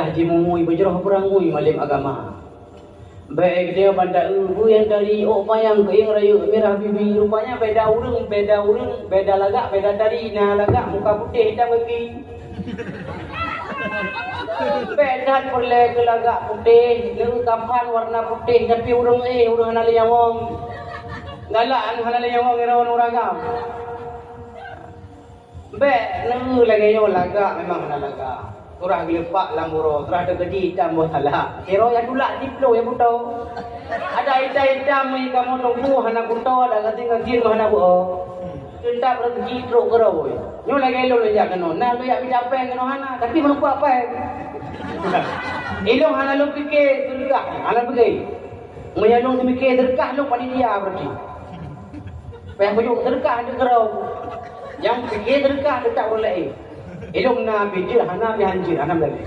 Haji mumui berjerah perangui malim agama. Baik dia pada ibu yang dari payang ke yang raya merah bibi rupanya beda urang, beda lagak, beda dari nah lagak muka putih hitam bagi. Beda boleh ke lagak putih, lu kapan warna putih tapi urang hanali yang wong. Galak hanali yang wong irawan uragam. Lu lagi yo lagak memang lagak. Kurang gelepak lamburo, kurang ada gedi hitam bohala. Kero yang dulak diplo yang buto. Ada hitam yang kamu tunggu hana buto, ada ganti hana buo. Cinta bergedi tro kero boy. Nyo lagi lo lejak keno. Nah lo yak bisa peng keno hana, tapi mampu apa? Ilong hana lo fikir terkah, hana pergi. Mayalong mikir terkah lo panitia berarti. Peng pujuk terkah ada kero. Yang fikir terkah tak boleh. Ilong na bijil hana bihanjir hana balik.